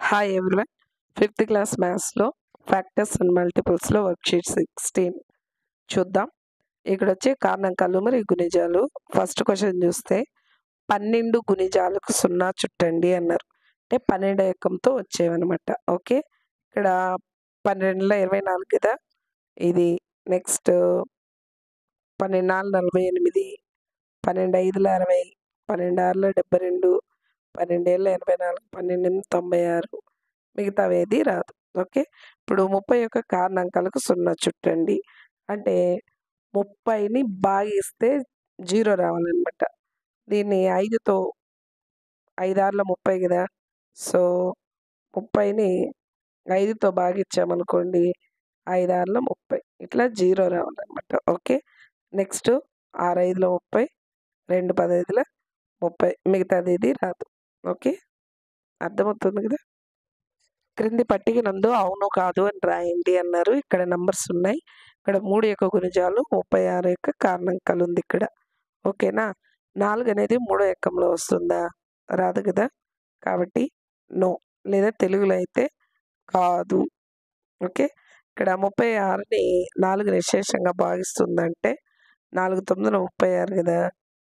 Hi everyone. Fifth class మ్యాథ్స్లో factors and మల్టిపుల్స్లో worksheet 16 చూద్దాం. ఇక్కడ వచ్చే కారణాంకాలు మరియు గుణిజాలు. ఫస్ట్ క్వశ్చన్ చూస్తే 12 గుణిజాలకు 0 చుట్టండి అన్నారు. అంటే 12 ఎక్కంతో వచ్చేవన్నమాట. ఓకే, ఇక్కడ 12 24 కదా, ఇది నెక్స్ట్ 12 48, 12 5 60, 12 6 72, 12 84, 12 96, మిగతావేది రాదు. ఓకే, ఇప్పుడు 30 యొక్క కారణాంకాలకు 0 చుట్టండి అంటే 30ని భాగిస్తే 0 రావాలన్నమాట. దీన్ని 5తో 5 6 30 కదా, సో 30ని 5తో భాగించామనుకోండి 5 6 30, ఇట్లా 0 రావాలన్నమాట. ఓకే, నెక్స్ట్ 6 5 30, 2 15 30, మిగతాది ఇది రాదు. ఓకే, అర్థమవుతుంది కదా. క్రింది పట్టిక నందు అవును కాదు అని రాయండి అన్నారు. ఇక్కడ నంబర్స్ ఉన్నాయి. ఇక్కడ 3 యొక్క గుణిజాలు, 36 యొక్క కారణాంకాలు ఉంది ఇక్కడ. ఓకేనా, 4 అనేది 3 ఎక్కంలో వస్తుందా? రాదు కదా, కాబట్టి నో, లేదా తెలుగులో అయితే కాదు. ఓకే, ఇక్కడ 36ని 4 నిశేషంగా భాగిస్తుందంటే 4 9 36 కదా,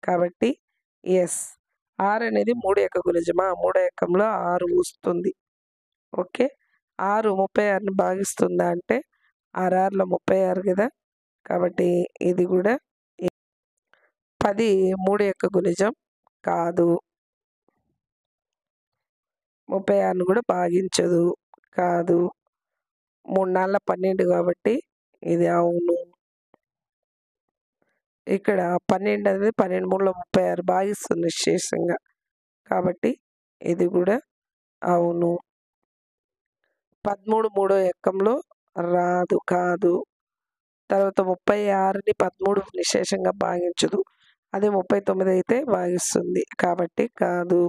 కాబట్టి ఎస్. 6 అనేది 3 యొక్క గుణిజమా, 3 ఎక్కంలో 6 వస్తుంది. ఓకే, 6 36ని భాగిస్తుందా అంటే 6 6 36 కదా, కాబట్టి ఇది కూడా 10 3 యొక్క గుణిజం కాదు. 36ని కూడా భాగించదు, కాదు. 3 4 12 కాబట్టి ఇది అవును. ఇక్కడ 12 అనేది 12 3 36 భాగిస్తుంది నిశేషంగా, కాబట్టి ఇది కూడా అవును. 13 3 ఎక్కంలో రాదు, కాదు. తర్వాత 36ని 13 నిశేషంగా భాగించదు, అదే 39 అయితే భాగిస్తుంది, కాబట్టి కాదు.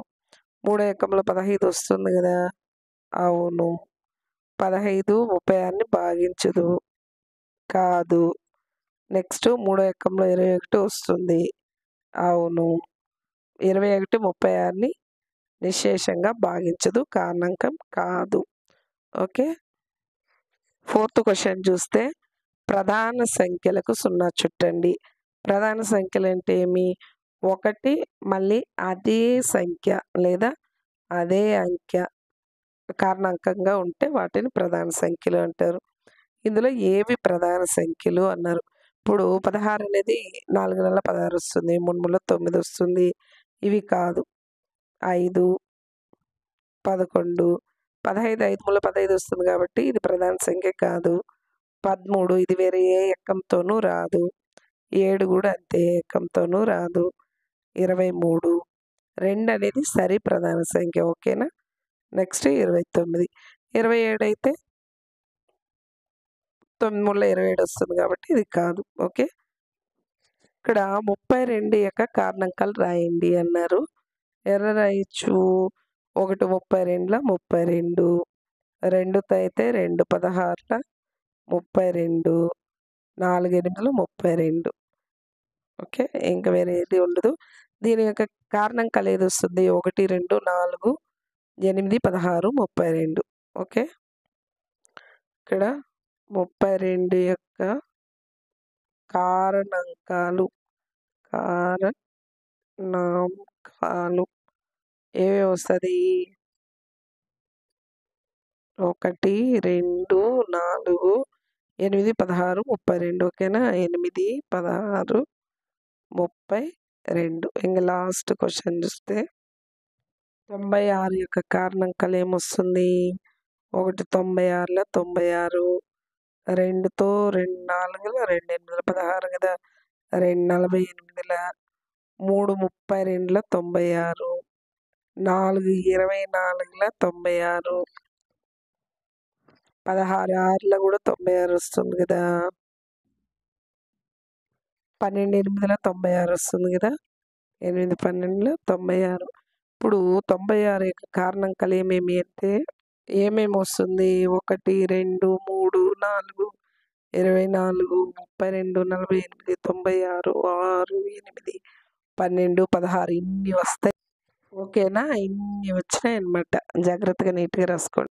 3 ఎక్కంలో 15 వస్తుంది కదా, అవును. 15 36ని భాగించదు, కాదు. నెక్స్ట్ 3 ఎక్కంలో 21 వస్తుంది, అవును. 21 36ని నిశేషంగా భాగించదు, కారణాంకం కాదు. ఓకే, ఫోర్త్ క్వశ్చన్ చూస్తే ప్రధాన సంఖ్యలకు 0 చుట్టండి. ప్రధాన సంఖ్యలు అంటే ఏమి? 1 మళ్ళీ అదే సంఖ్య లేదా అదే అంకె కారణాంకంగా ఉంటే వాటిని ప్రధాన సంఖ్యలు అంటారు. ఇందులో ఏవి ప్రధాన సంఖ్యలు అన్నారు. ఇప్పుడు 16 అనేది 4 నెలల 16 వస్తుంది, 3 3 9 వస్తుంది, ఇవి కాదు. 5 11 15 5 3 15 వస్తుంది కాబట్టి ఇది ప్రధాన సంఖ్య కాదు. 13 ఇది వేరే ఏ ఎక్కంతోనూ రాదు. 7 కూడా అంతే, ఎక్కంతోనూ రాదు. 23 2 అనేది సరి ప్రధాన సంఖ్య. ఓకేనా, నెక్స్ట్ 29 27 అయితే 9 3 27 వస్తుంది కాబట్టి ఇది కాదు. ఓకే, ఇక్కడ 32 యొక్క కారణాంకాలు రాయండి అన్నారు. ఎర్ర రాయొచ్చు. 1 32 32, 2తో అయితే 2 16 32, 4 8 32. ఓకే, ఇంకా వేరే ఏది ఉండదు. దీని యొక్క కారణాంకాలు ఏది వస్తుంది? 1 2 4 8 16 32. ఓకే, ఇక్కడ 32 యొక్క కారణాంకాలు ఏమేమి వస్తుంది? 1 2 4 8 16 32. ఓకేనా, 8 16 32. ఇంకా లాస్ట్ క్వశ్చన్ చూస్తే 96 యొక్క కారణాంకాలు ఏమొస్తుంది? 1 96 96, 2తో 2 4 2 8 16 కదా, 2 48, 3 32 96, 4 24 96, 16 6 కూడా 96 వస్తుంది కదా, 12 8 96 వస్తుంది కదా, 8 12 96. ఇప్పుడు 96 యొక్క కారణాంకాలు ఏమేమి అంటే ఏమేమి వస్తుంది? 1 2 3 4 24 32 48 96 6 8 12 16 ఇన్ని వస్తాయి. ఓకేనా? ఇన్ని వచ్చినాయన్నమాట. జాగ్రత్తగా నీట్‌గా రాసుకోండి.